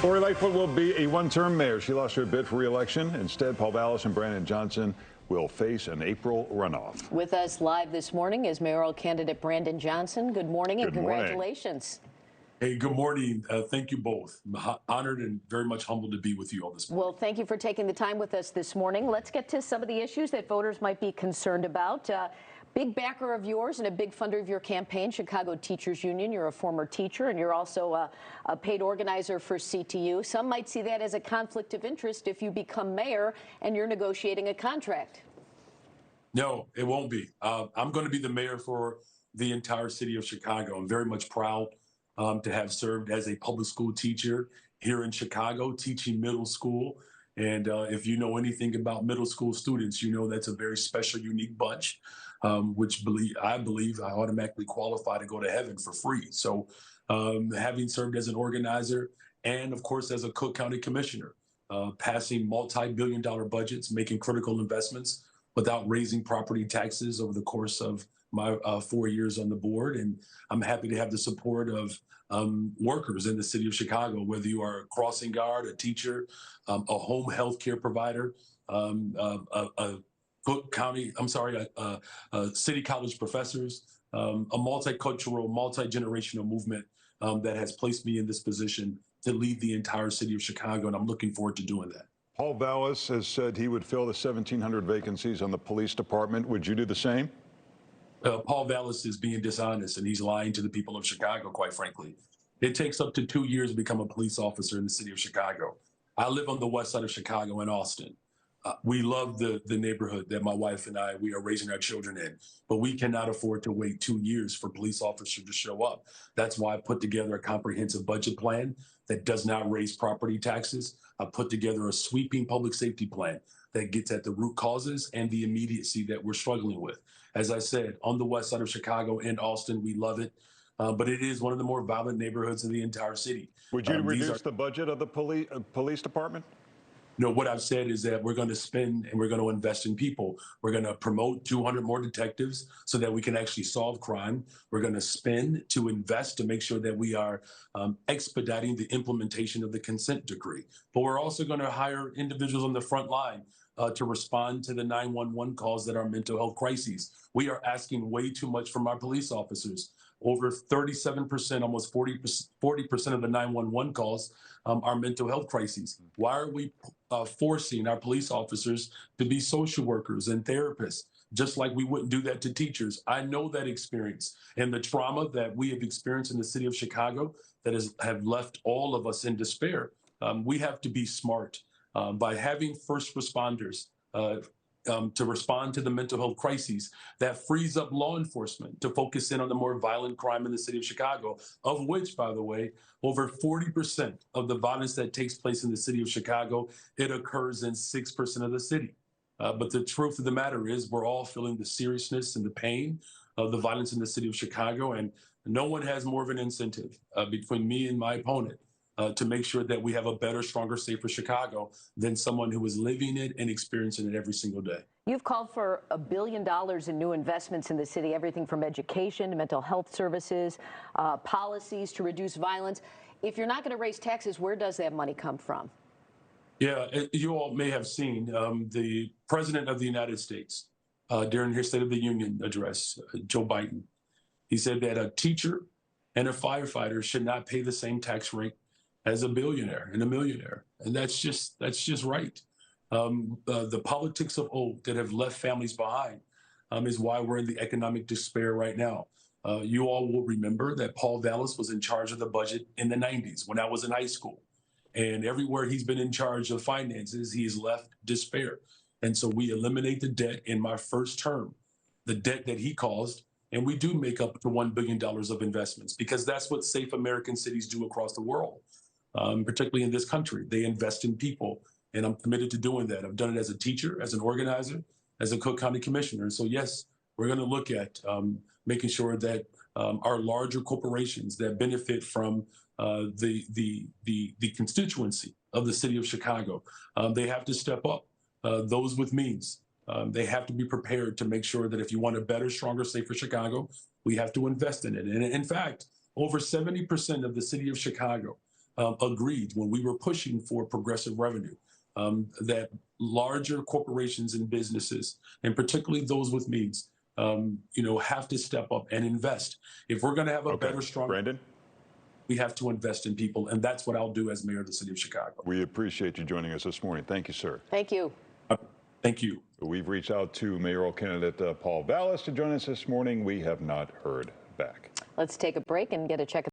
Lori Lightfoot will be a one-term mayor. She lost her bid for re-election. Instead, Paul Vallas and Brandon Johnson will face an April runoff. With us live this morning is mayoral candidate Brandon Johnson. Good morning and congratulations. Hey, good morning. Thank you both. I'm honored and very much humbled to be with you all this morning. Well, thank you for taking the time with us this morning. Let's get to some of the issues that voters might be concerned about. Big backer of yours and a big funder of your campaign, Chicago Teachers Union. You're a former teacher and you're also a paid organizer for CTU. Some might see that as a conflict of interest if you become mayor and you're negotiating a contract. No, it won't be. I'm going to be the mayor for the entire city of Chicago. I'm very much proud to have served as a public school teacher here in Chicago, teaching middle school. And if you know anything about middle school students, you know that's a very special, unique bunch, which I believe I automatically qualify to go to heaven for free. So having served as an organizer and, of course, as a Cook County commissioner, passing multi-billion-dollar budgets, making critical investments without raising property taxes over the course of my 4 years on the board. And I'm happy to have the support of workers in the city of Chicago, whether you are a crossing guard, a teacher, a home health care provider, a Cook County, city college professors, a multicultural, multi-generational movement that has placed me in this position to lead the entire city of Chicago. And I'm looking forward to doing that. Paul Vallas has said he would fill the 1,700 vacancies on the police department. Would you do the same? Paul Vallas is being dishonest and he's lying to the people of Chicago, quite frankly. It takes up to 2 years to become a police officer in the city of Chicago. I live on the west side of Chicago in Austin. We love the neighborhood that my wife and we are raising our children in, but we cannot afford to wait 2 years for police officers to show up. That's why I put together a comprehensive budget plan that does not raise property taxes. I put together a sweeping public safety plan that gets at the root causes and the immediacy that we're struggling with. As I said, on the west side of Chicago and Austin, we love it, but it is one of the more violent neighborhoods in the entire city. Would you reduce the budget of the police department? No, what I've said is that we're going to spend and we're going to invest in people. We're going to promote 200 more detectives so that we can actually solve crime. We're going to spend to invest to make sure that we are expediting the implementation of the consent decree. But we're also going to hire individuals on the front line to respond to the 911 calls that are mental health crises. We are asking way too much from our police officers. Over 37%, almost 40% of the 911 calls are mental health crises. Why are we forcing our police officers to be social workers and therapists, just like we wouldn't do that to teachers? I know that experience and the trauma that we have experienced in the city of Chicago that have left all of us in despair. We have to be smart by having first responders to respond to the mental health crises. That frees up law enforcement to focus in on the more violent crime in the city of Chicago, of which, by the way, over 40% of the violence that takes place in the city of Chicago, it occurs in 6% of the city. But the truth of the matter is we're all feeling the seriousness and the pain of the violence in the city of Chicago, and no one has more of an incentive between me and my opponent to make sure that we have a better, stronger, safer Chicago than someone who is living it and experiencing it every single day. You've called for $1 billion in new investments in the city, everything from education to mental health services, policies to reduce violence. If you're not going to raise taxes, where does that money come from? Yeah, you all may have seen the President of the United States during his State of the Union address, Joe Biden. He said that a teacher and a firefighter should not pay the same tax rate as a billionaire and a millionaire. And that's just right. The politics of old that have left families behind is why we're in the economic despair right now. You all will remember that Paul Vallas was in charge of the budget in the 90s when I was in high school. And everywhere he's been in charge of finances, he's left despair. And so we eliminate the debt in my first term, the debt that he caused. And we do make up to $1 billion of investments because that's what safe American cities do across the world, particularly in this country. They invest in people. And I'm committed to doing that. I've done it as a teacher, as an organizer, as a Cook County commissioner. And so, yes, we're going to look at making sure that our larger corporations that benefit from the constituency of the city of Chicago, they have to step up. Those with means, they have to be prepared to make sure that if you want a better, stronger, safer Chicago, we have to invest in it. And in fact, over 70% of the city of Chicago agreed when we were pushing for progressive revenue that larger corporations and businesses, and particularly those with needs, have to step up and invest. If we're going to have a better, stronger, Brandon, we have to invest in people, and that's what I'll do as mayor of the city of Chicago. we appreciate you joining us this morning. Thank you, sir. Thank you. Thank you. We've reached out to mayoral candidate Paul Vallas to join us this morning. We have not heard back. Let's take a break and get a check.